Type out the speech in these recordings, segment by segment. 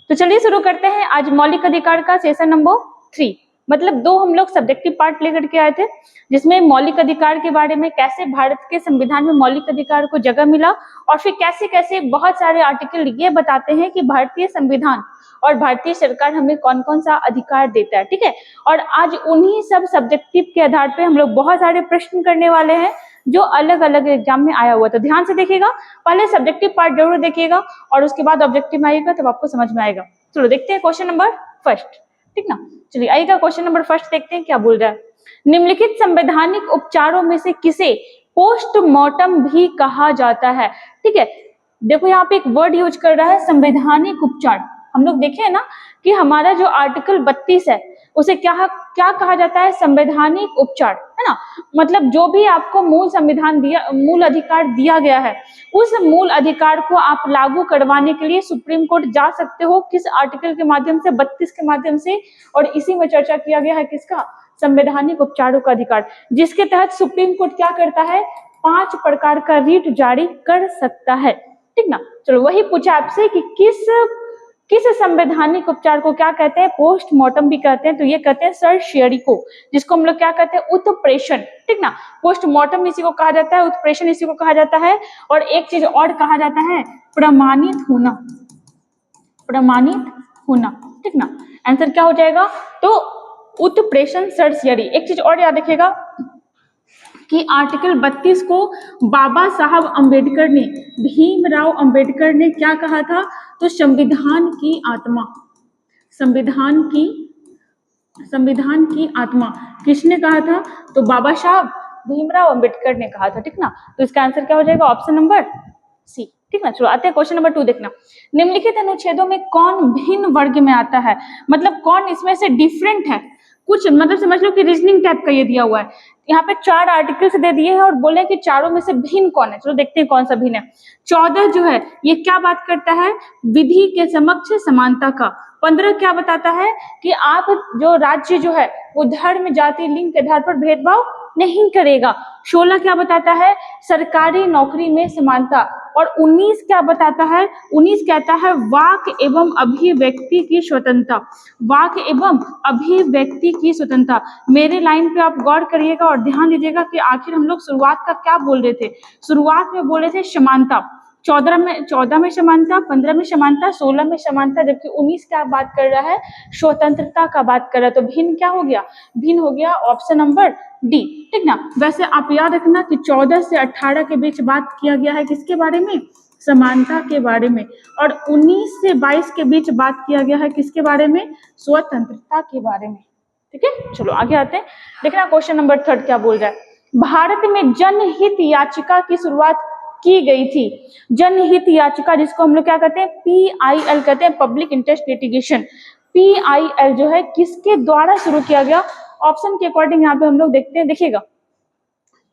तो चलिए शुरू करते हैं आज मौलिक अधिकार का सेशन नंबर 3। मतलब 2 हम लोग सब्जेक्टिव पार्ट लेकर के आए थे, जिसमें मौलिक अधिकार के बारे में कैसे भारत के संविधान में मौलिक अधिकार को जगह मिला और फिर कैसे कैसे बहुत सारे आर्टिकल ये बताते हैं कि भारतीय संविधान और भारतीय सरकार हमें कौन कौन सा अधिकार देता है। ठीक है, और आज उन्हीं सब सब्जेक्टिव के आधार पे हम लोग बहुत सारे प्रश्न करने वाले हैं जो अलग अलग एग्जाम में आया हुआ। तो ध्यान से देखिएगा, पहले सब्जेक्टिव पार्ट जरूर देखिएगा और उसके बाद ऑब्जेक्टिव में आएगा तब आपको समझ में आएगा। चलो देखते हैं क्वेश्चन नंबर फर्स्ट, ठीक ना। चलिए आइएगा क्वेश्चन नंबर फर्स्ट देखते हैं क्या बोल रहा है। निम्नलिखित संवैधानिक उपचारों में से किसे पोस्टमार्टम भी कहा जाता है। ठीक है, देखो यहाँ पे एक वर्ड यूज कर रहा है संवैधानिक उपचार। हम लोग देखे है ना कि हमारा जो आर्टिकल 32 है उसे क्या कहा जाता है, संवैधानिक उपचार, है ना। मतलब जो भी आपको मूल संविधान दिया, मूल अधिकार दिया गया है, उस मूल अधिकार को आप लागू करवाने के लिए सुप्रीम कोर्ट जा सकते हो। किस आर्टिकल के माध्यम से, 32 के माध्यम से। और इसी में चर्चा किया गया है किसका, संवैधानिक उपचारों का अधिकार, जिसके तहत सुप्रीम कोर्ट क्या करता है, 5 प्रकार का रिट जारी कर सकता है। ठीक ना। चलो वही पूछा आपसे कि किस संवैधानिक उपचार को क्या कहते हैं, पोस्टमार्टम भी कहते हैं। तो ये कहते हैं सर्शियरी को, जिसको हम लोग क्या कहते हैं, उत्प्रेषण। ठीक ना, पोस्टमार्टम इसी को कहा जाता है, उत्प्रेषण इसी को कहा जाता है। और एक चीज और कहा जाता है, प्रमाणित होना, प्रमाणित होना। ठीक ना, आंसर क्या हो जाएगा, तो उत्प्रेषण सर्शियरी। एक चीज और याद रखिएगा कि आर्टिकल 32 को बाबा साहब अंबेडकर ने, भीमराव अंबेडकर ने क्या कहा था, तो संविधान की आत्मा, संविधान की आत्मा किसने कहा था, तो बाबा साहब भीमराव अंबेडकर ने कहा था। ठीक ना, तो इसका आंसर क्या हो जाएगा, ऑप्शन नंबर सी। ठीक ना। चलो आते हैं क्वेश्चन नंबर 2 देखना। निम्नलिखित अनुच्छेदों में कौन भिन्न वर्ग में आता है, मतलब कौन इसमें से डिफरेंट है। कुछ मतलब समझ लो कि रीजनिंग टाइप का ये दिया हुआ है। यहाँ पे 4 आर्टिकल्स दे दिए हैं और बोले कि चारों में से भिन्न कौन है। चलो देखते हैं कौन सा भिन्न है। 14 जो है ये क्या बात करता है, विधि के समक्ष समानता का। 15 क्या बताता है कि आप जो राज्य जो है वो धर्म, जाति, लिंग के आधार पर भेदभाव नहीं करेगा। 16 क्या बताता है, सरकारी नौकरी में समानता। और 19 क्या बताता है, 19 कहता है वाक एवं अभिव्यक्ति की स्वतंत्रता, वाक एवं अभिव्यक्ति की स्वतंत्रता। मेरे लाइन पे आप गौर करिएगा और ध्यान दीजिएगा कि आखिर हम लोग शुरुआत का क्या बोल रहे थे। शुरुआत में बोले थे समानता, 14 में समानता, 15 में समानता, 16 में समानता, जबकि 19 क्या बात कर रहा है, स्वतंत्रता का बात कर रहा है। तो भिन्न क्या हो गया, भिन्न हो गया ऑप्शन नंबर डी। ठीक ना। वैसे आप याद रखना कि 14 से 18 के बीच बात किया गया है किसके बारे में, समानता के बारे में। और 19 से 22 के बीच बात किया गया है किसके बारे में, स्वतंत्रता के बारे में। ठीक है, चलो आगे आते हैं। देखना क्वेश्चन नंबर 3 क्या बोल रहा है। भारत में जनहित याचिका की शुरुआत की गई थी। जनहित याचिका जिसको हम लोग क्या कहते हैं, PIL कहते हैं, पब्लिक इंटरेस्ट लिटिगेशन। PIL जो है किसके द्वारा शुरू किया गया, ऑप्शन के अकॉर्डिंग यहाँ पे हम लोग देखते हैं। देखिएगा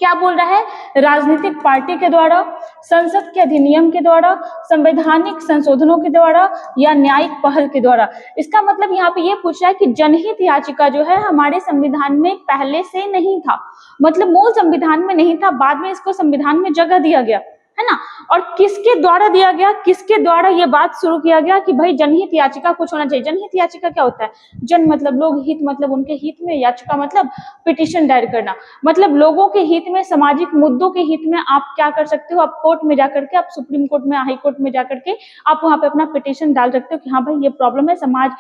क्या बोल रहा है, राजनीतिक पार्टी के द्वारा, संसद के अधिनियम के द्वारा, संवैधानिक संशोधनों के द्वारा, या न्यायिक पहल के द्वारा। इसका मतलब यहाँ पे ये पूछ रहा है कि जनहित याचिका जो है हमारे संविधान में पहले से नहीं था, मतलब मूल संविधान में नहीं था, बाद में इसको संविधान में जगह दिया गया, है ना। और किसके द्वारा दिया गया, किसके द्वारा ये बात शुरू किया गया कि भाई जनहित याचिका कुछ होना चाहिए। जनहित याचिका क्या होता है, जन मतलब लोग, हित मतलब उनके हित में, याचिका मतलब पिटीशन दायर करना, मतलब लोगों के हित में, सामाजिक मुद्दों के हित में आप क्या कर सकते हो, आप कोर्ट में जाकर के, आप सुप्रीम कोर्ट में, हाई कोर्ट में जाकर के आप वहां पे अपना पिटीशन डाल सकते हो कि हाँ भाई ये प्रॉब्लम है, समाज,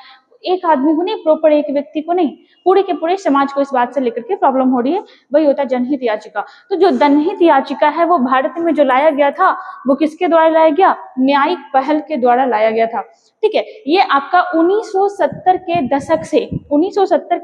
एक आदमी को नहीं, प्रॉपर एक व्यक्ति को नहीं, पूरे के पूरे समाज को इस बात से लेकर के प्रॉब्लम हो रही है, वही होता है जनहित याचिका। तो जो जनहित याचिका है वो भारत में जो लाया गया था वो किसके द्वारा लाया गया, न्यायिक पहल के द्वारा लाया गया था। ठीक है, ये आपका 1970 के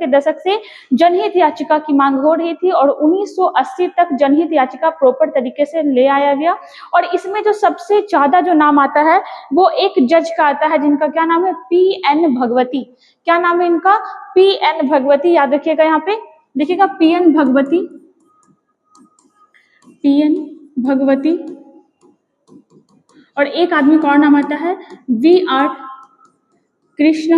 दशक से जनहित याचिका की मांग हो रही थी और 1980 तक जनहित याचिका प्रॉपर तरीके से ले आया गया। और इसमें जो सबसे ज्यादा जो नाम आता है वो एक जज का आता है जिनका क्या नाम है, PN भगवती। क्या नाम है इनका, PN भगवती। याद रखिएगा, यहाँ पे देखिएगा PN भगवती, PN भगवती। और एक आदमी का और नाम आता है VR कृष्णा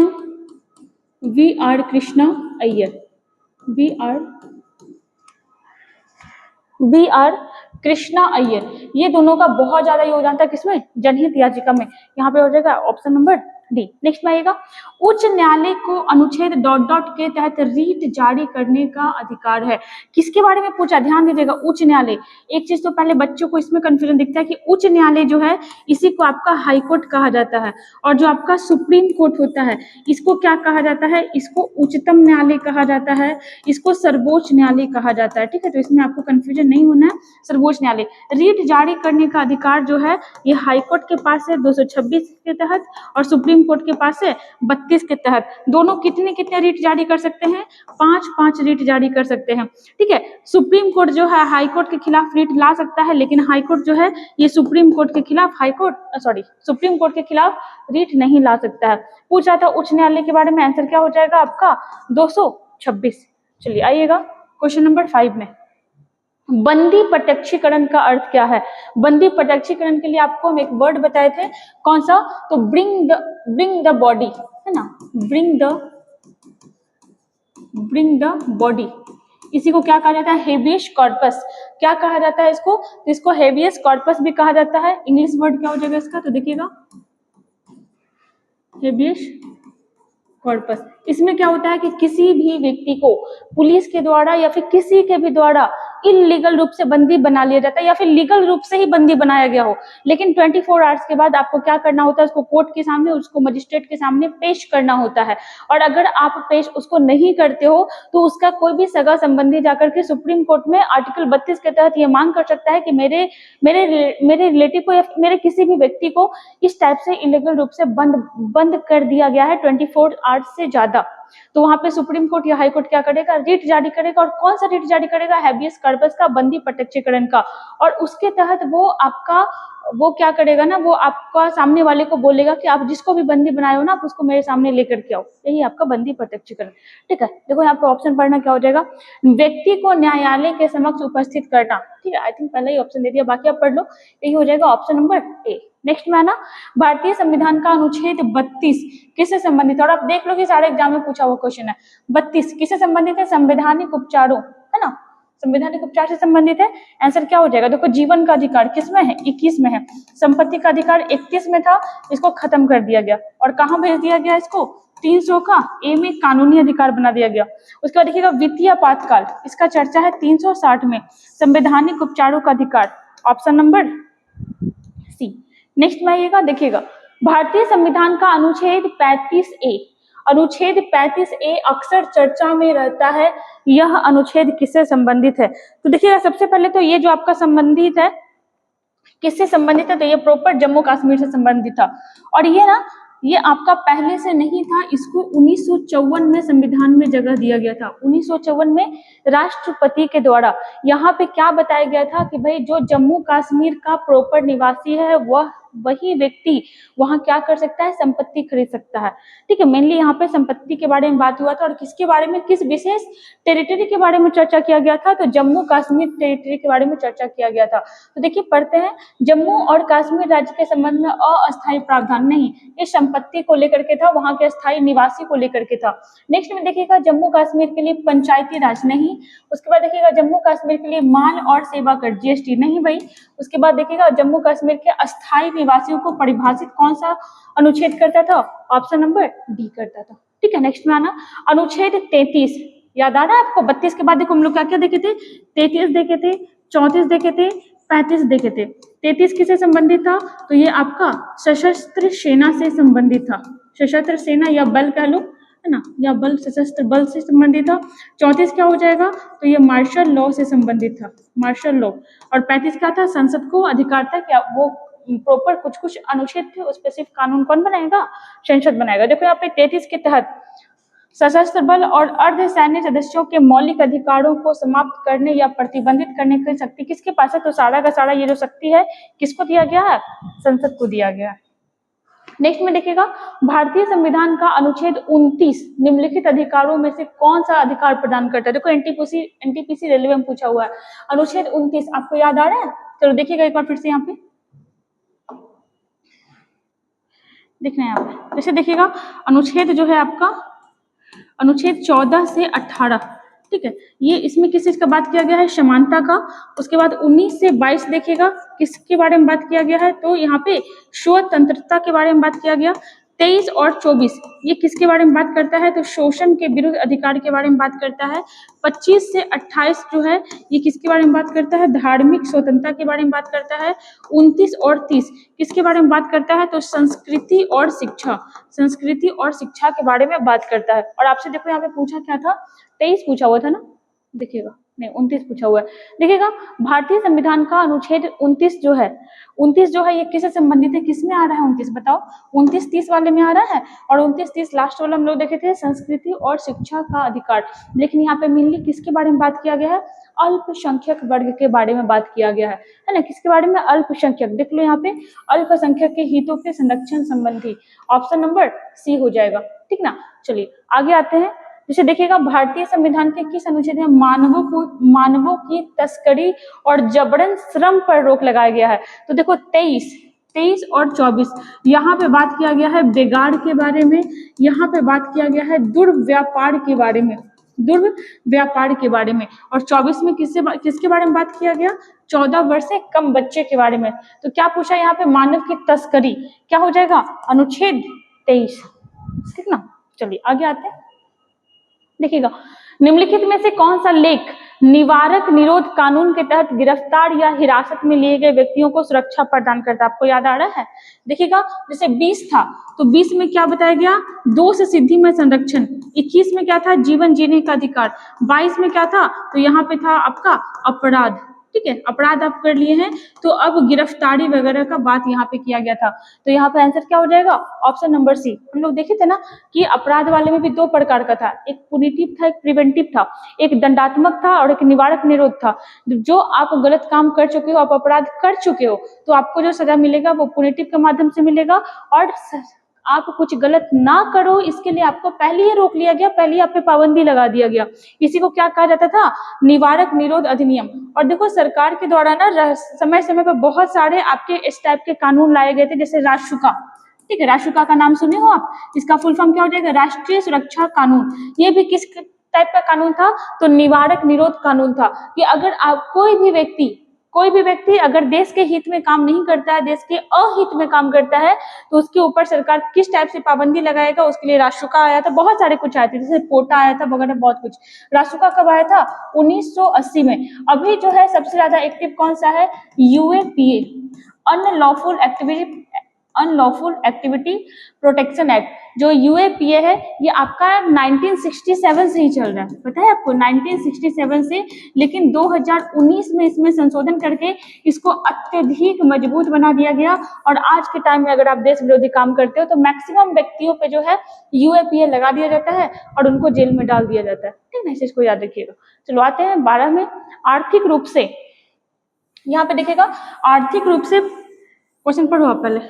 अय्यर, VR कृष्णा अय्यर। ये दोनों का बहुत ज्यादा योगदान था किसमें, जनहित याचिका में। यहाँ पे हो जाएगा ऑप्शन नंबर डी। नेक्स्ट में आएगा, उच्च न्यायालय को अनुच्छेद ... के तहत रीट जारी करने का अधिकार है। किसके बारे में पूछा, ध्यान दीजिएगा, उच्च न्यायालय। एक चीज तो पहले बच्चों को इसमें कंफ्यूजन दिखता है कि उच्च न्यायालय जो है इसी को आपका हाई कोर्ट कहा जाता है, और जो आपका सुप्रीम कोर्ट होता है इसको क्या कहा जाता है, इसको उच्चतम न्यायालय कहा जाता है, इसको सर्वोच्च न्यायालय कहा जाता है। ठीक है, तो इसमें आपको कंफ्यूजन नहीं होना है। सर्वोच्च न्यायालय, रीट जारी करने का अधिकार जो है ये हाई कोर्ट के पास है 226 के तहत, और सुप्रीम कोर्ट के पास है 32 के तहत। दोनों कितने कितने रीट जारी कर सकते हैं, 5 रीट जारी कर सकते हैं। ठीक है, सुप्रीम कोर्ट जो है हाई कोर्ट के खिलाफ रीट ला सकता है, लेकिन हाई कोर्ट जो है ये सुप्रीम कोर्ट के खिलाफ सुप्रीम कोर्ट के खिलाफ रीट नहीं ला सकता है। पूछ रहा था उच्च न्यायालय के बारे में, आंसर क्या हो जाएगा आपका 226। चलिए आइएगा क्वेश्चन नंबर 5 में, बंदी प्रत्यक्षीकरण का अर्थ क्या है। बंदी प्रत्यक्षीकरण के लिए आपको हम एक वर्ड बताए थे, कौन सा, तो ब्रिंग द बॉडी, है ना, ब्रिंग द बॉडी। इसी को क्या कहा जाता है, हेबियस कॉर्पस। क्या कहा जाता है इसको, तो इसको हेबियस कॉर्पस भी कहा जाता है। इंग्लिश वर्ड क्या हो जाएगा इसका, तो देखिएगा हेबियस कॉर्पस। इसमें क्या होता है कि किसी भी व्यक्ति को पुलिस के द्वारा या फिर किसी के भी द्वारा इलीगल रूप से बंदी बना लिया जाता है, या फिर लीगल रूप से ही बंदी बनाया गया हो, लेकिन 24 आवर्स के बाद आपको क्या करना होता है, उसको कोर्ट के सामने, उसको मजिस्ट्रेट के सामने पेश करना होता है। और अगर आप पेश उसको नहीं करते हो तो उसका कोई भी सगा संबंधी जाकर के सुप्रीम कोर्ट में आर्टिकल 32 के तहत ये मांग कर सकता है कि मेरे रिलेटिव को या मेरे किसी भी व्यक्ति को इस टाइप से इलीगल रूप से बंद कर दिया गया है 24 आवर्स से ज्यादा। तो वहां पे सुप्रीम कोर्ट या हाई कोर्ट क्या करेगा, रीट जारी करेगा। और कौन सा रीट जारी करेगा, हैबियस कॉर्पस का, बंदी प्रत्यक्षीकरण का। और उसके तहत वो क्या करेगा ना, वो आपका सामने वाले को बोलेगा कि आप जिसको भी बंदी बनाए हो ना, आप उसको मेरे सामने लेकर के आओ। यही आपका बंदी प्रत्यक्षीकरण। ठीक है, देखो यहाँ पे ऑप्शन पढ़ना क्या हो जाएगा, व्यक्ति को न्यायालय के समक्ष उपस्थित करना। ठीक है, आई थिंक पहले ही ऑप्शन दे दिया, बाकी आप पढ़ लो। यही हो जाएगा ऑप्शन नंबर ए। नेक्स्ट में आना, भारतीय संविधान का अनुच्छेद 32 किससे संबंधित है। और आप देख लो कि सारे एग्जाम में पूछा हुआ क्वेश्चन है। 32 किससे संबंधित है, संवैधानिक उपचारों, है ना, संवैधानिक उपचार से संबंधित है। आंसर क्या हो जाएगा, देखो जीवन का अधिकार किसमें है, 21 में है। संपत्ति का अधिकार 31 में था, इसको खत्म कर दिया गया। और कहाँ भेज दिया गया इसको, 300 का ए में कानूनी अधिकार बना दिया गया। उसके बाद देखिएगा वित्तीय आपातकाल, इसका चर्चा है 360 में। संवैधानिक उपचारों का अधिकार, ऑप्शन नंबर सी। नेक्स्ट में आइएगा, देखिएगा भारतीय संविधान का अनुच्छेद 35A, अनुच्छेद 35A अक्सर चर्चा में रहता है। यह अनुच्छेद किससे संबंधित है, तो देखिएगा सबसे पहले तो ये जो आपका संबंधित है, किससे संबंधित है, तो ये प्रॉपर जम्मू कश्मीर से संबंधित था। और ये ना, ये आपका पहले से नहीं था, इसको 1954 में संविधान में जगह दिया गया था। 1954 में राष्ट्रपति के द्वारा यहाँ पे क्या बताया गया था कि भाई जो जम्मू कश्मीर का प्रॉपर निवासी है वही व्यक्ति वहां क्या कर सकता है, संपत्ति खरीद सकता है। ठीक है, मेनली यहाँ पे संपत्ति के बारे में बात हुआ था। और किसके बारे में, किस विशेष टेरिटरी के बारे में चर्चा किया गया था, तो जम्मू कश्मीर टेरिटरी के बारे में चर्चा किया गया था। तो देखिए पढ़ते हैं, जम्मू और कश्मीर राज्य के संबंध में अस्थायी प्रावधान नहीं, ये संपत्ति को लेकर के था, वहां के स्थायी निवासी को लेकर के था। नेक्स्ट में देखिएगा जम्मू कश्मीर के लिए पंचायती राज नहीं। उसके बाद देखिएगा जम्मू कश्मीर के लिए माल और सेवा कर जीएसटी नहीं भाई। उसके बाद देखिएगा जम्मू कश्मीर के अस्थायी निवासियों को परिभाषित कौन सा अनुच्छेद करता था, ऑप्शन नंबर डी करता था। ठीक है, नेक्स्ट में आना, अनुच्छेद 33 याद आ रहा है आपको। 32 के बाद देखो हम लोग क्या क्या देखे थे, 33 देखे थे, 34 देखे थे, 35 देखे थे। 33 किससे संबंधित था, तो ये आपका सशस्त्र सेना से संबंधित था। सशस्त्र सेना या बल कह लो, है ना, या बल, सशस्त्र बल से संबंधित था। 34 क्या हो जाएगा, तो ये मार्शल लॉ से संबंधित था, मार्शल लॉ। और 35 क्या था, संसद को अधिकार था कि वो प्रॉपर कुछ अनुच्छेद थे, उस पर सिर्फ कानून कौन बनाएगा, संसद बनाएगा। देखो यहाँ पे 33 के तहत सशस्त्र बल और अर्ध सैन्य सदस्यों के मौलिक अधिकारों को समाप्त करने या प्रतिबंधित करने की शक्ति किसके पास है, तो सारा का सारा ये जो शक्ति है किसको दिया गया है, संसद को दिया गया है। नेक्स्ट में देखिएगा भारतीय संविधान का अनुच्छेद 29 निम्नलिखित अधिकारों में से कौन सा अधिकार प्रदान करता है। देखो एनटीपीसी रेलवे में पूछा हुआ है। अनुच्छेद 29 आपको याद आ रहा है, चलो देखिएगा एक बार फिर से यहाँ पे देखना है यहाँ पे। जैसे देखिएगा अनुच्छेद जो है आपका अनुच्छेद 14 से 18, ठीक है, ये इसमें किस चीज का बात किया गया है, समानता का। उसके बाद 19 से 22 देखिएगा किसके बारे में बात किया गया है, तो यहाँ पे स्वतंत्रता के बारे में बात किया गया। 23 और 24 ये किसके बारे में बात करता है? तो शोषण के विरुद्ध अधिकार के बारे में बात करता है। 25 से 28 जो है ये किसके बारे में बात करता है? धार्मिक स्वतंत्रता के बारे में बात करता है। 29 और 30 किसके बारे में बात करता है? तो संस्कृति और शिक्षा, संस्कृति और शिक्षा के बारे में बात करता है। और आपसे देखो यहाँ पे पूछा क्या था? 23 पूछा हुआ था ना, देखिएगा, नहीं 29 पूछा हुआ है। देखिएगा भारतीय संविधान का अनुच्छेद 29 जो है, 29 जो है ये किससे संबंधित है? किस में आ रहा है 29 बताओ? 29 30 वाले में आ रहा है, और 29 30 लास्ट वाला हम लोग देखे थे संस्कृति और शिक्षा का अधिकार। लेकिन यहाँ पे मेनली किसके बारे में बात किया गया है? अल्पसंख्यक वर्ग के बारे में बात किया गया है ना। किसके बारे में? अल्पसंख्यक। देख लो यहाँ पे अल्पसंख्यक के हितों के संरक्षण संबंधी, ऑप्शन नंबर सी हो जाएगा, ठीक ना। चलिए आगे आते हैं। जैसे देखिएगा भारतीय संविधान के किस अनुच्छेद में मानवों की तस्करी और जबरन श्रम पर रोक लगाया गया है? तो देखो 23 और 24 यहाँ पे बात किया गया है बेगार के बारे में, यहाँ पे बात किया गया है दुर्व्यापार के बारे में, दुर्व्यापार के बारे में। और 24 में किसके बारे में बात किया गया? 14 वर्ष से कम बच्चे के बारे में। तो क्या पूछा यहाँ पे? मानव की तस्करी, क्या हो जाएगा? अनुच्छेद 23, ठीक ना। चलिए आगे आते हैं। देखिएगा निम्नलिखित में से कौन सा लेख निवारक निरोध कानून के तहत गिरफ्तार या हिरासत में लिए गए व्यक्तियों को सुरक्षा प्रदान करता है? आपको याद आ रहा है? देखिएगा जैसे 20 था तो 20 में क्या बताया गया? दोष सिद्धि में संरक्षण। 21 में क्या था? जीवन जीने का अधिकार। 22 में क्या था? तो यहाँ पे था आपका अपराध, ठीक है, अपराध आप कर लिए हैं। तो अब गिरफ्तारी वगैरह का बात यहाँ पे किया गया था। तो यहाँ पे आंसर क्या हो जाएगा? Option number C. हम लोग देखे थे ना कि अपराध वाले में भी दो प्रकार का था, एक पुनिटिव था, एक प्रिवेंटिव था, एक दंडात्मक था और एक निवारक निरोध था। जो आप गलत काम कर चुके हो, आप अपराध कर चुके हो, तो आपको जो सजा मिलेगा वो पुनिटिव के माध्यम से मिलेगा। और आप कुछ गलत ना करो इसके लिए आपको पहले ही रोक लिया गया, पहले ही आप पे पाबंदी लगा दिया गया। इसी को क्या कहा जाता था? निवारक निरोध अधिनियम। और देखो सरकार के द्वारा ना समय समय पर बहुत सारे आपके इस टाइप के कानून लाए गए थे, जैसे राष्ट्रका, ठीक है, राष्ट्रका का नाम सुने हो आप? इसका फुल फॉर्म क्या हो जाएगा? राष्ट्रीय सुरक्षा कानून। ये भी किस टाइप का कानून था? तो निवारक निरोध कानून था, कि अगर आप कोई भी व्यक्ति अगर देश के हित में काम नहीं करता है, देश के अहित में काम करता है, तो उसके ऊपर सरकार किस टाइप से पाबंदी लगाएगा, उसके लिए राष्ट्रका आया था। बहुत सारे कुछ आए थे, जैसे पोटा आया था वगैरह, बहुत कुछ। राष्ट्रका कब आया था? 1980 में। अभी जो है सबसे ज्यादा एक्टिव कौन सा है? UAPA, unlawful activity protection act. जो यूएपीए है ये आपका 1967 से ही चल रहा है, पता है आपको? 1967 से। लेकिन 2019 में इसमें संशोधन करके इसको अत्यधिक मजबूत बना दिया गया। और आज के टाइम में अगर आप देश विरोधी काम करते हो तो मैक्सिमम व्यक्तियों पे जो है यूएपीए लगा दिया जाता है और उनको जेल में डाल दिया जाता है, ठीक है, इस चीज को याद रखिएगा। चलो आते हैं 12 में। आर्थिक रूप से, यहाँ पे देखिएगा आर्थिक रूप से क्वेश्चन पढ़ो आप पहले।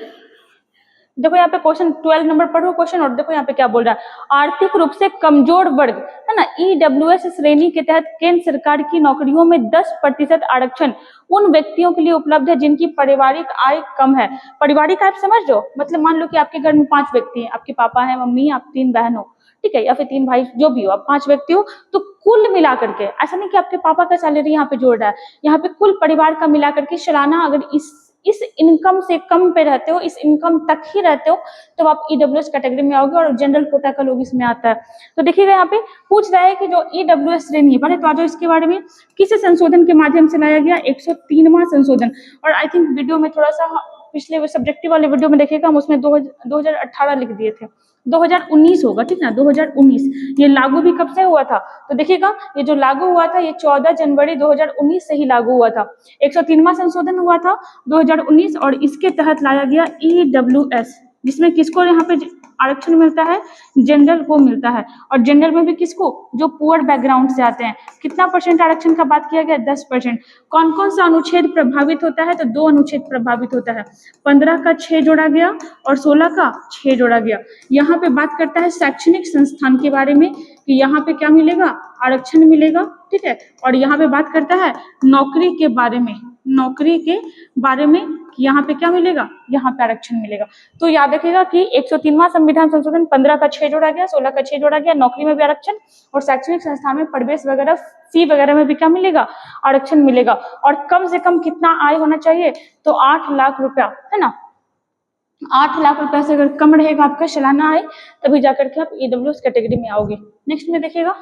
देखो यहाँ पे क्वेश्चन 12 नंबर पढ़ो क्वेश्चन, और देखो यहाँ पे क्या बोल रहा है। आर्थिक रूप से कमजोर वर्ग है ना, ईडब्ल्यूएस श्रेणी के तहत केंद्र सरकार की नौकरियों में 10% आरक्षण उन व्यक्तियों के लिए उपलब्ध है जिनकी पारिवारिक आय कम है। पारिवारिक आय समझ लो, मतलब मान लो कि आपके घर में 5 व्यक्ति हैं, आपके पापा है, मम्मी, आप 3 बहन हो, ठीक है, या फिर 3 भाई, जो भी हो, आप 5 व्यक्ति हो। तो कुल मिला करके, ऐसा नहीं कि आपके पापा का सैलरी यहाँ पे जोड़ रहा है, यहाँ पे कुल परिवार का मिला करके सालाना अगर इस इनकम से कम पे रहते हो, इस इनकम तक ही रहते हो, तो आप ईडब्ल्यूएस कैटेगरी में आओगे और जनरल कोटा का लोग इसमें आता है। तो देखिएगा यहाँ पे पूछ रहा है कि जो ईडब्ल्यूएस श्रेणी है, पहले तो आ जाओ इसके बारे में, किस संशोधन के माध्यम से लाया गया? 103वां संशोधन। और आई थिंक वीडियो में थोड़ा सा पिछले सब्जेक्टिव वाले वीडियो में देखिएगा, हम उसमें 2018 लिख दिए थे, 2019 होगा, ठीक ना, 2019। ये लागू भी कब से हुआ था? तो देखिएगा ये जो लागू हुआ था ये 14 जनवरी 2019 से ही लागू हुआ था। 103वां संशोधन हुआ था 2019 और इसके तहत लाया गया ईडब्ल्यूएस, जिसमें किसको यहाँ पे आरक्षण मिलता है? जनरल को मिलता है। और जनरल में भी किसको? जो पुअर बैकग्राउंड से आते हैं। कितना % आरक्षण का बात किया गया? 10%। कौन कौन सा अनुच्छेद प्रभावित होता है? तो 2 अनुच्छेद प्रभावित होता है, 15 का 6 जोड़ा गया और 16 का 6 जोड़ा गया। यहाँ पे बात करता है शैक्षणिक संस्थान के बारे में कि यहाँ पे क्या मिलेगा? आरक्षण मिलेगा, ठीक है। और यहाँ पे बात करता है नौकरी के बारे में, नौकरी के बारे में कि यहाँ पे क्या मिलेगा? यहाँ पे आरक्षण मिलेगा। तो याद रखिएगा कि 103वां संविधान संशोधन 15 का 6 जोड़ा गया, 16 का 6 जोड़ा गया, नौकरी में भी आरक्षण, और शैक्षणिक संस्थान में प्रवेश वगैरह फी वगैरह में भी क्या मिलेगा? आरक्षण मिलेगा। और कम से कम कितना आय होना चाहिए? तो 8 लाख रुपया, है ना, 8 लाख रुपए से अगर कम रहेगा आपका सालाना आय, तभी जाकर के आप ईडब्ल्यूएस कैटेगरी में आओगे। नेक्स्ट में देखिएगा,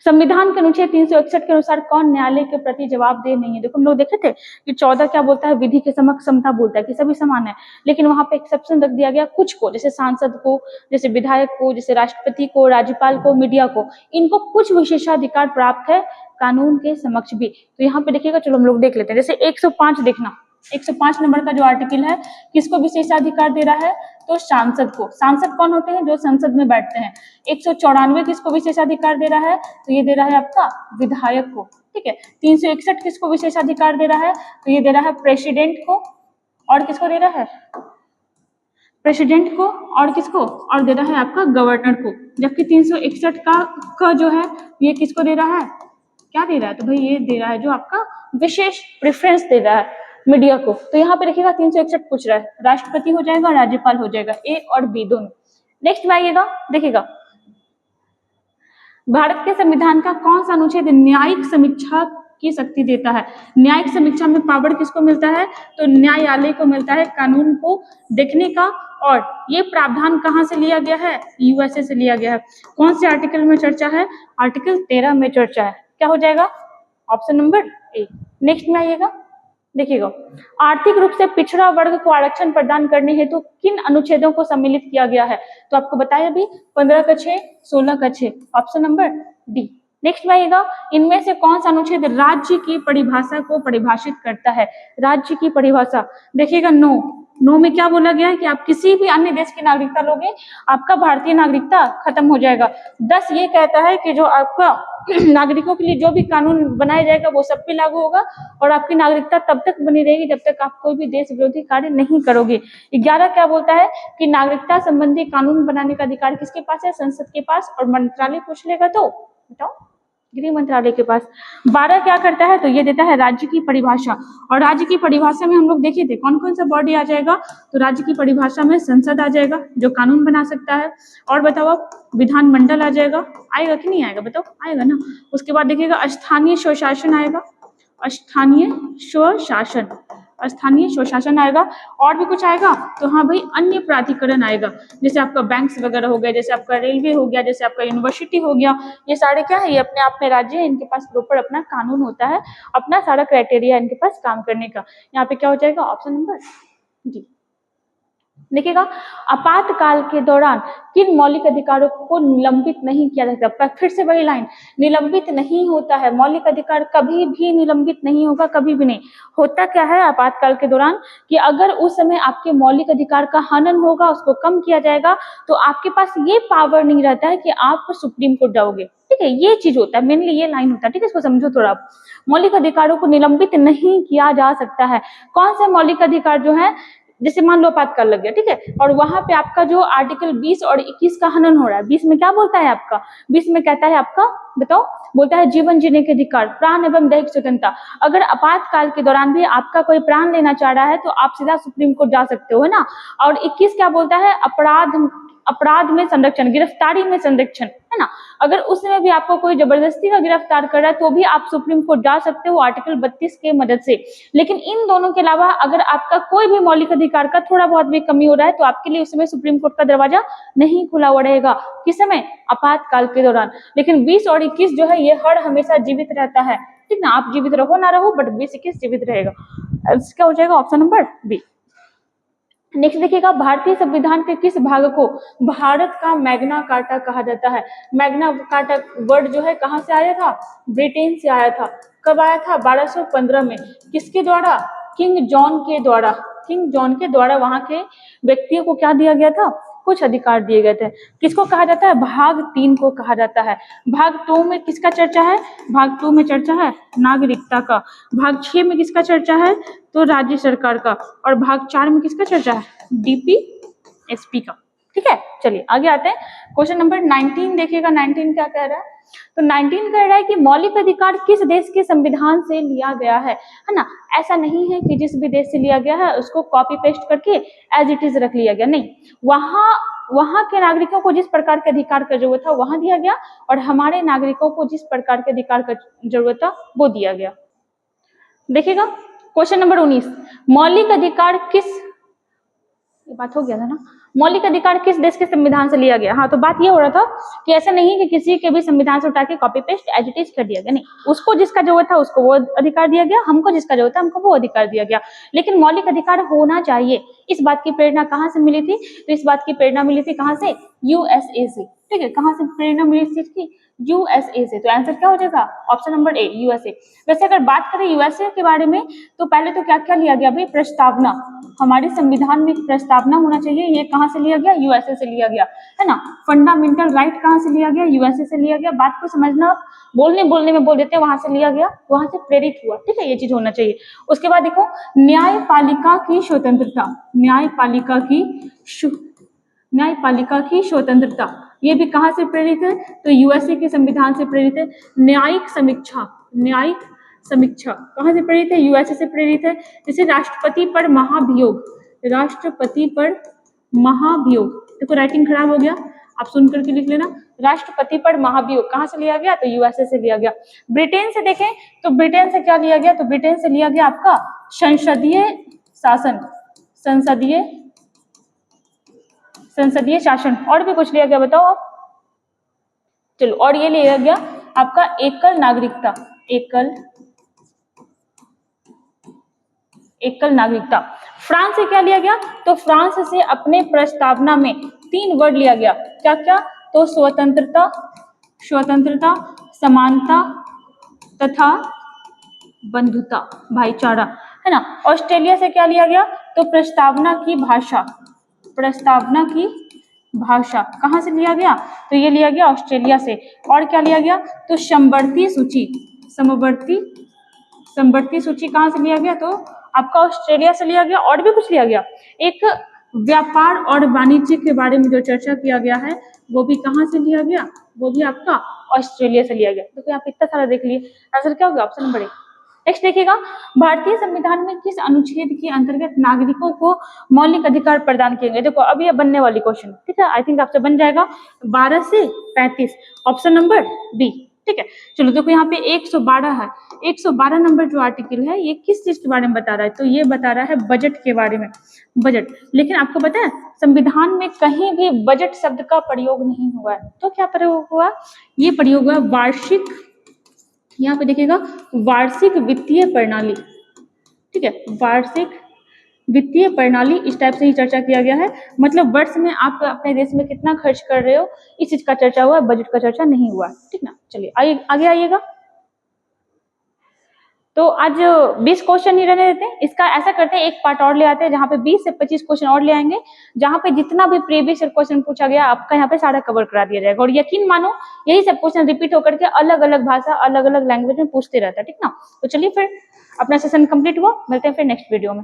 संविधान के अनुच्छेद 361 के अनुसार कौन न्यायालय के प्रति जवाबदेह नहीं है। देखो हम लोग देखे थे कि 14 क्या बोलता है, विधि के समक्ष समता बोलता है कि सभी समान है, लेकिन वहां पे एक्सेप्शन रख दिया गया कुछ को, जैसे सांसद को, जैसे विधायक को, जैसे राष्ट्रपति को, राज्यपाल को, मीडिया को, इनको कुछ विशेषाधिकार प्राप्त है कानून के समक्ष भी। तो यहाँ पे देखिएगा, चलो हम लोग देख लेते हैं। जैसे 105 देखना, 105 नंबर का जो आर्टिकल है किसको विशेषाधिकार दे रहा है, तो सांसद को। सांसद कौन होते हैं, जो संसद में बैठते हैं। 194 किसको विशेषाधिकार दे रहा है, तो ये दे रहा है आपका विधायक को, ठीक है। 361 किसको विशेषाधिकार दे रहा है, तो ये दे रहा है प्रेसिडेंट को, और किसको दे रहा है, प्रेसिडेंट को, और किसको, और दे रहा है आपका गवर्नर को। जबकि 361 का जो है ये किसको दे रहा है, क्या दे रहा है, तो भाई ये दे रहा है जो आपका विशेष प्रेफरेंस दे रहा है मीडिया को। तो यहाँ पे देखिएगा 361 पूछ रहा है, राष्ट्रपति हो जाएगा, राज्यपाल हो जाएगा, ए और बी दोनों। नेक्स्ट में आइएगा, देखिएगा भारत के संविधान का कौन सा अनुच्छेद न्यायिक समीक्षा की शक्ति देता है। न्यायिक समीक्षा में पावर किसको मिलता है, तो न्यायालय को मिलता है कानून को देखने का। और ये प्रावधान कहाँ से लिया गया है, यूएसए से लिया गया है। कौन से आर्टिकल में चर्चा है, आर्टिकल 13 में चर्चा है। क्या हो जाएगा, ऑप्शन नंबर ए। नेक्स्ट में आइएगा, देखिएगा आर्थिक रूप से पिछड़ा वर्ग को आरक्षण प्रदान करने हेतु तो किन अनुच्छेदों को सम्मिलित किया गया है, तो आपको बताया अभी 15 का 6, 16 का 6, ऑप्शन नंबर डी। नेक्स्ट में आइएगा, इनमें से कौन सा अनुच्छेद राज्य की परिभाषा को परिभाषित करता है। राज्य की परिभाषा देखिएगा, नो में क्या बोला गया है कि आप किसी भी अन्य देश की नागरिकता लोगे, आपका भारतीय नागरिकता खत्म हो जाएगा। 10 ये कहता है कि जो आपका नागरिकों के लिए जो भी कानून बनाया जाएगा वो सब पे लागू होगा, और आपकी नागरिकता तब तक बनी रहेगी जब तक आप कोई भी देश विरोधी कार्य नहीं करोगे। 11 क्या बोलता है कि नागरिकता संबंधी कानून बनाने का अधिकार किसके पास है, संसद के पास, और मंत्रालय पूछ लेगा तो बताओ, गृह मंत्रालय के पास। 12 क्या करता है, तो ये देता है राज्य की परिभाषा, और राज्य की परिभाषा में हम लोग देखे थे कौन कौन सा बॉडी आ जाएगा, तो राज्य की परिभाषा में संसद आ जाएगा जो कानून बना सकता है, और बताओ आप विधानमंडल आ जाएगा, आएगा कि नहीं आएगा, बताओ आएगा ना। उसके बाद देखिएगा स्थानीय स्वशासन आएगा, स्थानीय स्वशासन, स्थानीय स्वशासन आएगा, और भी कुछ आएगा तो हाँ भाई अन्य प्राधिकरण आएगा, जैसे आपका बैंक्स वगैरह हो गया, जैसे आपका रेलवे हो गया, जैसे आपका यूनिवर्सिटी हो गया। ये सारे क्या है, ये अपने आप में राज्य है, इनके पास प्रॉपर अपना कानून होता है, अपना सारा क्राइटेरिया इनके पास काम करने का। यहाँ पे क्या हो जाएगा, ऑप्शन नंबर डी। देखिएगा आपातकाल के दौरान किन मौलिक अधिकारों को निलंबित नहीं किया जा सकता। फिर से वही लाइन, निलंबित नहीं होता है, मौलिक अधिकार कभी भी निलंबित नहीं होगा, कभी भी नहीं होता। क्या है आपातकाल के दौरान कि अगर उस समय आपके मौलिक अधिकार का हनन होगा, उसको कम किया जाएगा, तो आपके पास ये पावर नहीं रहता है कि आप सुप्रीम कोर्ट जाओगे, ठीक है। ये चीज होता है, मेनली ये लाइन होता है, ठीक है। इसको समझो थोड़ा आप, मौलिक अधिकारों को निलंबित नहीं किया जा सकता है। कौन से मौलिक अधिकार जो है, जैसे मान लो आपातकाल लग गया, ठीक है, और वहां पे आपका जो आर्टिकल 20 और 21 का हनन हो रहा है। 20 में क्या बोलता है आपका, 20 में कहता है आपका, बताओ, बोलता है जीवन जीने के अधिकार, प्राण एवं दैहिक स्वतंत्रता। अगर आपातकाल के दौरान भी आपका कोई प्राण लेना चाह रहा है तो आप सीधा सुप्रीम कोर्ट जा सकते हो, है ना। और 21 क्या बोलता है, अपराध में संरक्षण, गिरफ्तारी में संरक्षण, है ना। अगर उसमें भी आपको कोई जबरदस्ती का गिरफ्तार कर रहा है तो भी आप सुप्रीम कोर्ट जा सकते हो आर्टिकल 32 के मदद से। लेकिन इन दोनों के अलावा अगर आपका कोई भी मौलिक अधिकार का थोड़ा बहुत भी कमी हो रहा है तो आपके लिए उस समय सुप्रीम कोर्ट का दरवाजा नहीं खुला हुआ रहेगा। किस समय, आपातकाल के दौरान। लेकिन 20 और 21 जो है ये हर हमेशा जीवित रहता है, ठीक ना। आप जीवित रहो ना रहो, बट 20-21 जीवित रहेगा। इसका हो जाएगा ऑप्शन नंबर बी। नेक्स्ट देखिएगा, भारतीय संविधान के किस भाग को भारत का मैग्ना कार्टा कहा जाता है। मैग्ना कार्टा वर्ड जो है कहाँ से आया था, ब्रिटेन से आया था। कब आया था, 1215 में। किसके द्वारा, किंग जॉन के द्वारा। किंग जॉन के द्वारा वहां के व्यक्तियों को क्या दिया गया था, कुछ अधिकार दिए गए थे। किसको कहा जाता है, भाग 3 को कहा जाता है। भाग 2 में किसका चर्चा है, भाग 2 में चर्चा है नागरिकता का। भाग 6 में किसका चर्चा है, तो राज्य सरकार का। और भाग 4 में किसका चर्चा है, डीपीएसपी का, ठीक है। चलिए आगे आते हैं, क्वेश्चन नंबर 19 देखिएगा। 19 क्या कह रहा है, तो 19 कह रहा है कि मौलिक अधिकार किस देश के संविधान से लिया गया है ना। ऐसा नहीं है कि जिस भी देश से लिया गया है उसको कॉपी पेस्ट करके एज इट इज रख लिया गया, नहीं। वहां के नागरिकों को जिस प्रकार के अधिकार का जरूरत था वहां दिया गया, और हमारे नागरिकों को जिस प्रकार के अधिकार का जरूरत था वो दिया गया। देखिएगा क्वेश्चन नंबर 19, मौलिक अधिकार किस ये बात हो गया था ना। मौलिक अधिकार किस देश के संविधान से लिया गया? हाँ, तो बात ये हो रहा था कि ऐसा नहीं कि किसी के भी संविधान से उठा के copy paste as it is कर दिया गया, नहीं, उसको जिसका जरूरत था उसको वो अधिकार दिया गया, हमको जिसका जरूरत था हमको वो अधिकार दिया गया। लेकिन मौलिक अधिकार होना चाहिए, इस बात की प्रेरणा कहाँ से मिली थी? तो इस बात की प्रेरणा मिली थी कहाँ से? यूएसए से। ठीक है, कहाँ से प्रेरणा मिली इस चीज की? यूएसए से। तो आंसर क्या हो जाएगा? Option number A, USA. वैसे अगर बात करें यूएसए के बारे में तो पहले तो क्या क्या लिया गया भाई? प्रस्तावना। हमारे संविधान में एक प्रस्तावना होना चाहिए, ये कहाँ से लिया गया? यूएसए से लिया गया, है ना। फंडामेंटल राइट कहाँ से लिया गया? यूएसए से लिया गया। बात को समझना, बोलने बोलने में बोल देते हैं, वहां से लिया गया, वहां से प्रेरित हुआ। ठीक है, ये चीज होना चाहिए। उसके बाद देखो, न्यायपालिका की स्वतंत्रता, न्यायपालिका की स्वतंत्रता, ये भी कहाँ से प्रेरित है? तो यूएसए के संविधान से प्रेरित है। न्यायिक समीक्षा कहाँ से प्रेरित है? यूएसए से प्रेरित है। जैसे राष्ट्रपति पर महाभियोग, देखो राइटिंग खराब हो गया, आप सुन करके लिख लेना। राष्ट्रपति पर महाभियोग कहाँ से लिया गया? तो यूएसए से लिया गया। ब्रिटेन से देखें तो ब्रिटेन से क्या लिया गया? तो ब्रिटेन से लिया गया आपका संसदीय शासन। और भी कुछ लिया गया बताओ आप? चलो, और ये लिया गया आपका एकल नागरिकता। फ्रांस से क्या लिया गया? तो फ्रांस से अपने प्रस्तावना में 3 वर्ड लिया गया, क्या क्या? तो स्वतंत्रता, समानता तथा बंधुता, भाईचारा, है ना। ऑस्ट्रेलिया से क्या लिया गया? तो प्रस्तावना की भाषा कहाँ से लिया गया? तो ये लिया गया ऑस्ट्रेलिया से। और क्या लिया गया? तो समवर्ती सूची कहाँ से लिया गया? तो आपका ऑस्ट्रेलिया से लिया गया। और भी कुछ लिया गया, एक व्यापार और वाणिज्य के बारे में जो चर्चा किया गया है वो भी कहाँ से लिया गया? वो भी आपका ऑस्ट्रेलिया से लिया गया। तो यहाँ पे इतना सारा देख लिए, आंसर क्या होगा? Option number A. नेक्स्ट देखिएगा, भारतीय संविधान में किस अनुच्छेद के अंतर्गत नागरिकों को मौलिक अधिकार प्रदान किए गए? देखो अब ये बनने वाली क्वेश्चन, ठीक है, आई थिंक आपसे बन जाएगा 12 से 35, ऑप्शन नंबर बी। ठीक है, चलो देखो यहाँ पे 112 है। 112 नंबर जो आर्टिकल है ये किस चीज के बारे में बता रहा है? तो ये बता रहा है बजट के बारे में, बजट। लेकिन आपको पता है संविधान में कहीं भी बजट शब्द का प्रयोग नहीं हुआ है। तो क्या प्रयोग हुआ? ये प्रयोग हुआ वार्षिक, यहाँ पे देखिएगा वार्षिक वित्तीय प्रणाली। ठीक है, वार्षिक वित्तीय प्रणाली, इस टाइप से ही चर्चा किया गया है। मतलब वर्ष में आप अपने देश में कितना खर्च कर रहे हो, इस चीज का चर्चा हुआ है, बजट का चर्चा नहीं हुआ। ठीक ना, चलिए आगे आइएगा। तो आज 20 क्वेश्चन ही रहने देते हैं। इसका ऐसा करते हैं, एक पार्ट और ले आते हैं जहाँ पे 20 से 25 क्वेश्चन और ले आएंगे, जहाँ पे जितना भी प्रीवियस क्वेश्चन पूछा गया आपका यहाँ पे सारा कवर करा दिया जाएगा। और यकीन मानो यही सब क्वेश्चन रिपीट होकर के अलग अलग भाषा, अलग अलग लैंग्वेज में पूछते रहता है। ठीक ना, तो चलिए फिर अपना सेशन कंप्लीट हुआ, मिलते हैं फिर नेक्स्ट वीडियो में।